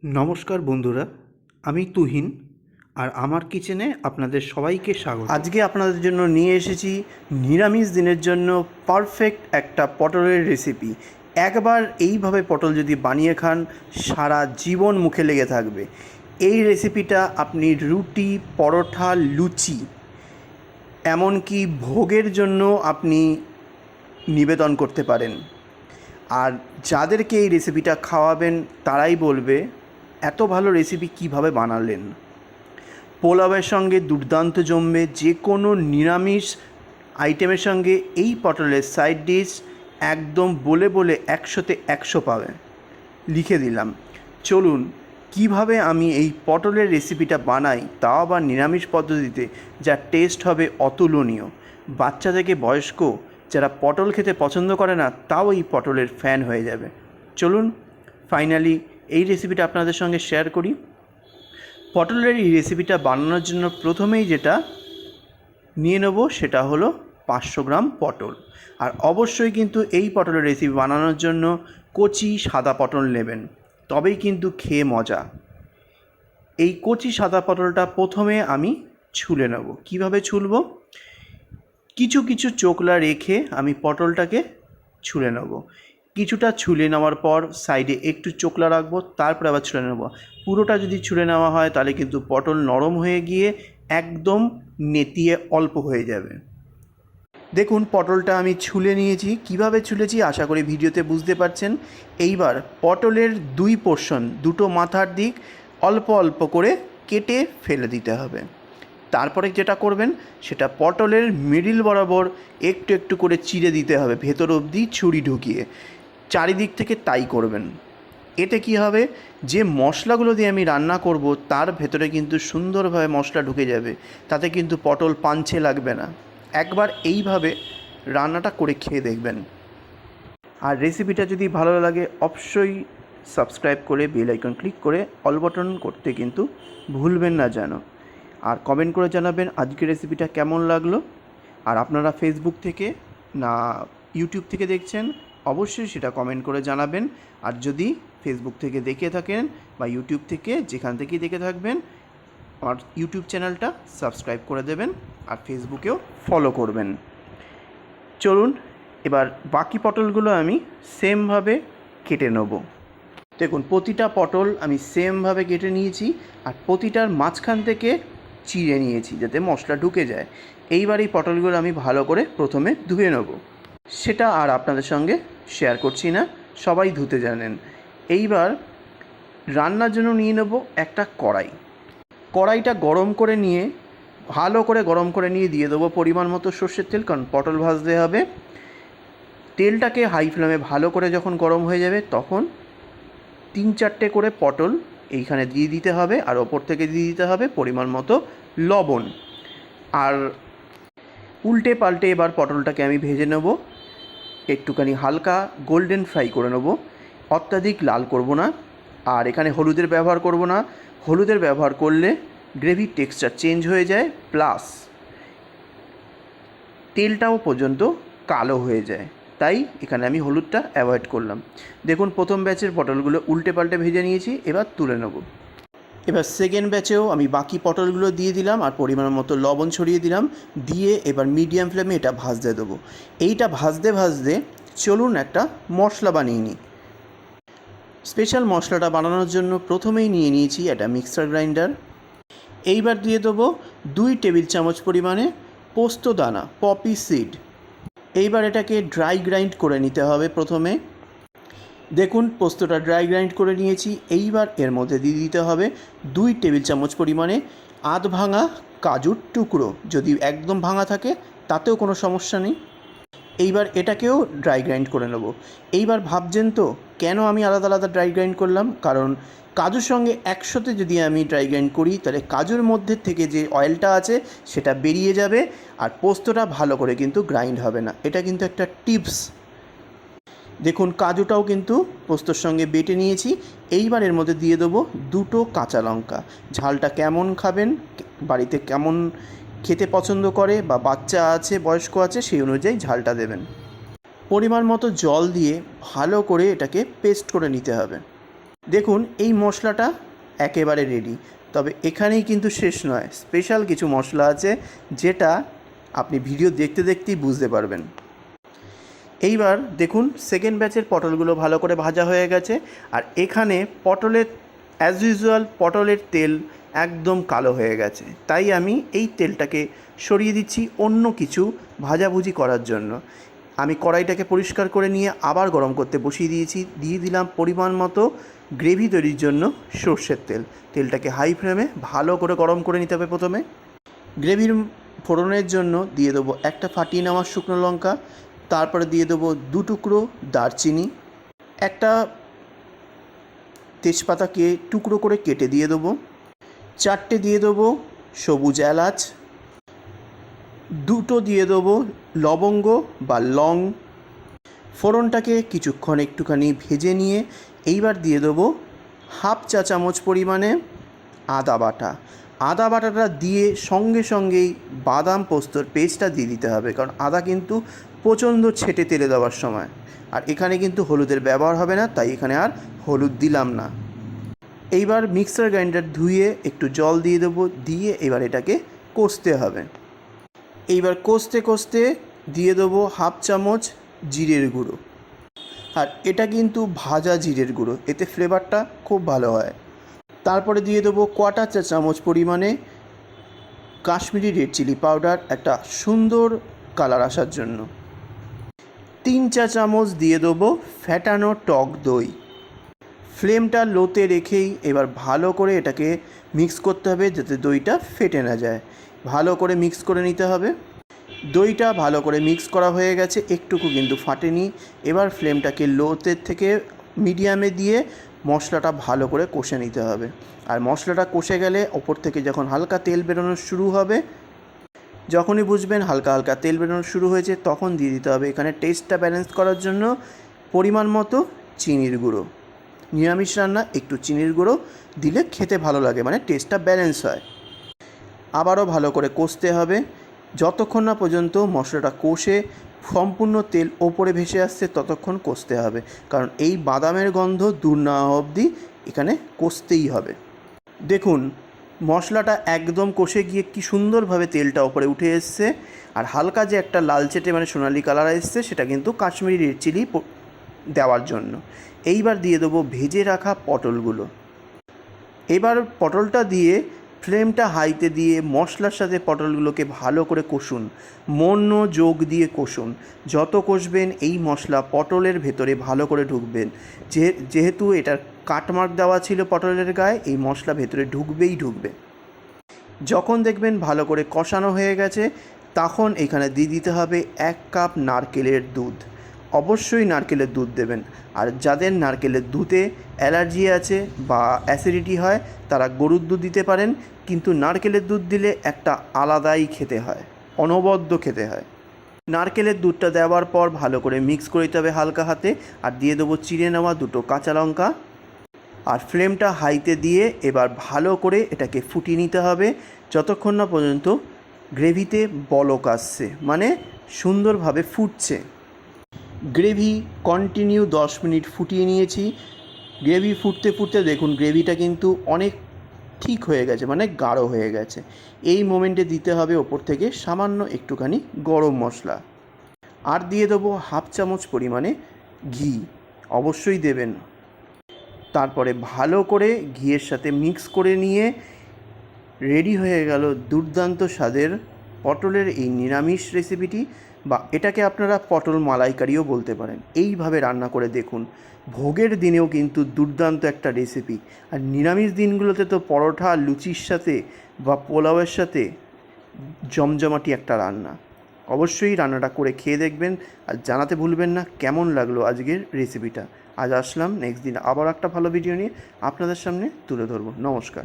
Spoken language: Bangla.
নমস্কার বন্ধুরা, আমি তুহিন আর আমার কিচেনে আপনাদের সবাইকে স্বাগত। আজকে আপনাদের জন্য নিয়ে এসেছি নিরামিষ দিনের জন্য পারফেক্ট একটা পটলের রেসিপি। একবার এইভাবে পটল যদি বানিয়ে খান সারা জীবন মুখে লেগে থাকবে। এই রেসিপিটা আপনি রুটি, পরোটা, লুচি, এমনকি ভোগের জন্য আপনি নিবেদন করতে পারেন। আর যাদেরকে এই রেসিপিটা খাওয়াবেন তারাই বলবে এত ভালো রেসিপি কিভাবে বানালেন। পোলাওয়ের সঙ্গে দুর্দান্ত জমবে, যে কোনো নিরামিষ আইটেমের সঙ্গে এই পটলের সাইড ডিশ একদম বলে বলে 100তে 100 পাবেন। লিখে দিলাম। চলুন কিভাবে আমি এই পটলের রেসিপিটা বানাই, তাও আবার নিরামিষ পদ্ধতিতে, যার টেস্ট হবে অতুলনীয়। বাচ্চা থেকে বয়স্ক যারা পটল খেতে পছন্দ করে না তাও এই পটলের ফ্যান হয়ে যাবে। চলুন ফাইনালি এই রেসিপিটা আপনাদের সঙ্গে শেয়ার করি। পটলের এই রেসিপিটা বানানোর জন্য প্রথমেই যেটা নিয়ে নেব সেটা হলো 500 গ্রাম পটল। আর অবশ্যই কিন্তু এই পটলের রেসিপি বানানোর জন্য কচি সাদা পটল নেবেন, তবেই কিন্তু খেয়ে মজা। এই কচি সাদা পটলটা প্রথমে আমি ছুলে নেব। কিভাবে ছুলব? কিছু কিছু চোকলা রেখে আমি পটলটাকে ছুলে নেব। কিছুটা ছুলে নেওয়ার পর সাইডে একটু চোকলা রাখবো, তারপর আবার ছুলে নেব। পুরোটা যদি ছুলে নেওয়া হয় তাহলে কিন্তু পটল নরম হয়ে গিয়ে একদম নেতিয়ে অল্প হয়ে যাবে। দেখুন পটলটা আমি ছুলে নিয়েছি। কিভাবে ছুলেছি আশা করি ভিডিওতে বুঝতে পারছেন। এইবার পটলের দুই পোর্শন, দুটো মাথার দিক অল্প অল্প করে কেটে ফেলে দিতে হবে। তারপরে যেটা করবেন সেটা পটলের মিডিল বরাবর একটু একটু করে চিড়ে দিতে হবে, ভেতর অবধি ছুরি ঢুকিয়ে। চারিদিক থেকে তাই করবেন। এতে কি হবে, যে মশলাগুলো দিয়ে আমি রান্না করব তার ভেতরে কিন্তু সুন্দরভাবে মশলা ঢুকে যাবে, তাতে কিন্তু পটল পাঞ্ছে লাগবে না। একবার এইভাবে রান্নাটা করে খেয়ে দেখবেন। আর রেসিপিটা যদি ভালো লাগে অবশ্যই সাবস্ক্রাইব করে বেল আইকন ক্লিক করে অল বাটন করতে কিন্তু ভুলবেন না যেন। আর কমেন্ট করে জানাবেন আজকের রেসিপিটা কেমন লাগলো। আর আপনারা ফেসবুক থেকে না ইউটিউব থেকে দেখছেন অবশ্যই সেটা কমেন্ট করে জানাবেন। আর যদি ফেসবুক থেকে দেখে থাকেন বা ইউটিউব থেকে, যেখান থেকেই দেখে থাকবেন, আমার ইউটিউব চ্যানেলটা সাবস্ক্রাইব করে দেবেন আর ফেসবুকেও ফলো করবেন। চলুন এবার বাকি পটলগুলো আমি সেমভাবে কেটে নেব। দেখুন প্রতিটা পটল আমি সেমভাবে কেটে নিয়েছি আর প্রতিটার মাঝখান থেকে চিড়ে নিয়েছি যাতে মশলা ঢুকে যায়। এইবার এই পটলগুলো আমি ভালো করে প্রথমে ধুয়ে নেব। সেটা আর আপনাদের সঙ্গে শেয়ার করছি না, সবাই ধুতে জানেন। এইবার রান্নার জন্য নিয়ে নেব একটা কড়াই। কড়াইটা গরম করে নিয়ে ভালো করে গরম করে নিয়ে দিয়ে দেবো পরিমাণ মতো সর্ষের তেল, কারণ পটল ভাজতে হবে। তেলটাকে হাই ফ্লেমে ভালো করে যখন গরম হয়ে যাবে তখন 3-4টে করে পটল এইখানে দিয়ে দিতে হবে আর ওপর থেকে দিয়ে দিতে হবে পরিমাণ মতো লবণ। আর উল্টে পাল্টে এবার পটলটাকে আমি ভেজে নেব, একটুখানি হালকা গোল্ডেন ফ্রাই করে নেব, অত্যাধিক লাল করব না। আর এখানে হলুদের ব্যবহার করব না, হলুদের ব্যবহার করলে গ্রেভির টেক্সচার চেঞ্জ হয়ে যায়, প্লাস তেলটাও পর্যন্ত কালো হয়ে যায়, তাই এখানে আমি হলুদটা অ্যাভয়েড করলাম। দেখুন প্রথম ব্যাচের পটলগুলো উল্টে পাল্টে ভেজে নিয়েছি, এবার তুলে নেব। এবার সেকেন্ড ব্যাচেও আমি বাকি পটলগুলো দিয়ে দিলাম আর পরিমাণ মতো লবণ ছড়িয়ে দিলাম, দিয়ে এবার মিডিয়াম ফ্লেমে এটা ভাজতে দেবো। এইটা ভাজতে ভাজতে চলুন একটা মশলা বানিয়ে নিই। স্পেশাল মশলাটা বানানোর জন্য প্রথমেই নিয়ে নিয়েছি একটা মিক্সার গ্রাইন্ডার। এইবার দিয়ে দেবো 2 টেবিল চামচ পরিমাণে পোস্ত দানা, পপি সিড। এইবার এটাকে ড্রাই গ্রাইন্ড করে নিতে হবে প্রথমে। দেখুন পোস্তটা ড্রাই গ্রাইন্ড করে নিয়েছি। এইবার এর মধ্যে দিয়ে দিতে হবে 2 টেবিল চামচ পরিমাণে আধ ভাঙা কাজুর টুকরো, যদি একদম ভাঙা থাকে তাতেও কোনো সমস্যা নেই। এইবার এটাকেও ড্রাই গ্রাইন্ড করে নেব। এইবার ভাবছেন তো কেন আমি আলাদা আলাদা ড্রাই গ্রাইন্ড করলাম, কারণ কাজুর সঙ্গে একসাথে যদি আমি ড্রাই গ্রাইন্ড করি তাহলে কাজুর মধ্যে থেকে যে অয়েলটা আছে সেটা বেরিয়ে যাবে আর পোস্তটা ভালো করে কিন্তু গ্রাইন্ড হবে না। এটা কিন্তু একটা টিপস। দেখুন কাজুটাও কিন্তু পোস্তর সঙ্গে বেটে নিয়েছি। এইবার এর মধ্যে দিয়ে দেবো 2টো কাঁচা লঙ্কা। ঝালটা কেমন খাবেন, বাড়িতে কেমন খেতে পছন্দ করে বা বাচ্চা আছে বয়স্ক আছে সেই অনুযায়ী ঝালটা দেবেন। পরিমাণ মতো জল দিয়ে ভালো করে এটাকে পেস্ট করে নিতে হবে। দেখুন এই মশলাটা একেবারে রেডি। তবে এখানেই কিন্তু শেষ নয়, স্পেশাল কিছু মশলা আছে যেটা আপনি ভিডিও দেখতে দেখতেই বুঝতে পারবেন। এইবার দেখুন সেকেন্ড ব্যাচের পটলগুলো ভালো করে ভাজা হয়ে গেছে। আর এখানে পটলের অ্যাজ ইউজুয়াল পটলের তেল একদম কালো হয়ে গেছে, তাই আমি এই তেলটাকে সরিয়ে দিচ্ছি অন্য কিছু ভাজাভুজি করার জন্য। আমি কড়াইটাকে পরিষ্কার করে নিয়ে আবার গরম করতে বসিয়ে দিয়েছি। দিয়ে দিলাম পরিমাণ মতো গ্রেভি তৈরির জন্য সর্ষের তেল। তেলটাকে হাই ফ্লেমে ভালো করে গরম করে নিতে হবে। প্রথমে গ্রেভির ফোড়নের জন্য দিয়ে দেবো একটা ফাটিয়ে নেওয়া শুকনো লঙ্কা, তারপরে দিয়ে দেবো 2 টুকরো দারচিনি, একটা তেজপাতাকে টুকরো করে কেটে দিয়ে দেবো, 4টে দিয়ে দেবো সবুজ এলাচ, 2টো দিয়ে দেবো লবঙ্গ বা লং। ফোড়নটাকে কিছুক্ষণ একটুখানি ভেজে নিয়ে এইবার দিয়ে দেবো হাফ চা চামচ পরিমাণে আদা বাটা। আদা বাটাটা দিয়ে সঙ্গে সঙ্গেই বাদাম পোস্তর পেস্টটা দিয়ে দিতে হবে, কারণ আদা কিন্তু প্রচণ্ড ছেটে তেলে দেওয়ার সময়। আর এখানে কিন্তু হলুদের ব্যবহার হবে না, তাই এখানে আর হলুদ দিলাম না। এইবার মিক্সার গ্রাইন্ডার ধুয়ে একটু জল দিয়ে দেবো, দিয়ে এবার এটাকে কষতে হবে। এইবার কষতে কষতে দিয়ে দেবো হাফ চামচ জিরের গুঁড়ো। আর এটা কিন্তু ভাজা জিরের গুঁড়ো, এতে ফ্লেভারটা খুব ভালো হয়। তারপরে দিয়ে দেবো 1/4 চা চামচ পরিমাণে কাশ্মীরি রেড চিলি পাউডার, একটা সুন্দর কালার আসার জন্য। 3 চা চামচ দিয়ে দেবো ফ্যাটানো টক দই। ফ্লেমটা লোতে রেখেই এবার ভালো করে এটাকে মিক্স করতে হবে যাতে দইটা ফেটে না যায়। ভালো করে মিক্স করে নিতে হবে। দইটা ভালো করে মিক্স করা হয়ে গেছে, একটুকু কিন্তু ফাটেনি। এবার ফ্লেমটাকে লোতে থেকে মিডিয়ামে দিয়ে মশলাটা ভালো করে কষে নিতে হবে। আর মশলাটা কষে গেলে ওপর থেকে যখন হালকা তেল বেরোনো শুরু হবে, যখনই বুঝবেন হালকা হালকা তেল বেরোনো শুরু হয়েছে, তখন দিয়ে দিতে হবে এখানে টেস্টটা ব্যালেন্স করার জন্য পরিমাণ মতো চিনির গুঁড়ো। নিরামিষ রান্না একটু চিনির গুঁড়ো দিলে খেতে ভালো লাগে, মানে টেস্টটা ব্যালেন্স হয়। আবারও ভালো করে কষতে হবে যতক্ষণ না পর্যন্ত মশলাটা কষে সম্পূর্ণ তেল ওপরে ভেসে আসছে, ততক্ষণ কষতে হবে। কারণ এই বাদামের গন্ধ দূর না হওয়া অবধি এখানে কষতেই হবে। দেখুন মশলাটা একদম কষে গিয়ে কি সুন্দরভাবে তেলটা ওপরে উঠে এসছে। আর হালকা যে একটা লালচেটে মানে সোনালি কালার এসছে, সেটা কিন্তু কাশ্মীরি রেড চিলি দেওয়ার জন্য। এইবার দিয়ে দেবো ভেজে রাখা পটলগুলো। এবার পটলটা দিয়ে ফ্লেমটা হাইতে দিয়ে মশলার সাথে পটলগুলোকে ভালো করে কষুন, মনোযোগ দিয়ে কষুন। যত কষবেন এই মশলা পটলের ভেতরে ভালো করে ঢুকবেন। যেহেতু এটার কাটমার্ক দেওয়া ছিল পটলের গায়ে, এই মশলা ভেতরে ঢুকবেই ঢুকবে। যখন দেখবেন ভালো করে কষানো হয়ে গেছে, তখন এখানে দিয়ে দিতে হবে 1 কাপ নারকেলের দুধ। অবশ্যই নারকেলের দুধ দেবেন। আর যাদের নারকেলের দুধে অ্যালার্জি আছে বা অ্যাসিডিটি হয়, তারা গরুর দুধ দিতে পারেন, কিন্তু নারকেলের দুধ দিলে একটা আলাদাই খেতে হয়, অনবদ্য খেতে হয়। নারকেলের দুধটা দেওয়ার পর ভালো করে মিক্স করে দিতে হবে হালকা হাতে। আর দিয়ে দেবো চিড়ে নেওয়া 2টো কাঁচা লঙ্কা। আর ফ্লেমটা হাইতে দিয়ে এবার ভালো করে এটাকে ফুটিয়ে নিতে হবে যতক্ষণ না পর্যন্ত গ্রেভিতে বলক আসছে, মানে সুন্দরভাবে ফুটছে। গ্রেভি কন্টিনিউ 10 মিনিট ফুটিয়ে নিয়েছি। গ্রেভি ফুটতে ফুটতে দেখুন গ্রেভিটা কিন্তু অনেক ঠিক হয়ে গেছে, মানে গাঢ় হয়ে গেছে। এই মোমেন্টে দিতে হবে ওপর থেকে সামান্য একটুখানি গরম মশলা। আর দিয়ে দেবো হাফ চামচ পরিমাণে ঘি, অবশ্যই দেবেন। তারপরে ভালো করে ঘিয়ের সাথে মিক্স করে নিয়ে রেডি হয়ে গেল দুর্দান্ত স্বাদের পটলের এই নিরামিষ রেসিপিটি, বা এটাকে আপনারা পটল মালাইকারিও বলতে পারেন। এইভাবে রান্না করে দেখুন, ভোগের দিনেও কিন্তু দুর্দান্ত একটা রেসিপি। আর নিরামিষ দিনগুলোতে তো পরোটা লুচির সাথে বা পোলাওয়ের সাথে জমজমাটি একটা রান্না। অবশ্যই রান্নাটা করে খেয়ে দেখবেন আর জানাতে ভুলবেন না কেমন লাগলো আজকের রেসিপিটা। আজ আসলাম, নেক্সট দিন আবার একটা ভালো ভিডিও নিয়ে আপনাদের সামনে তুলে ধরবো। নমস্কার।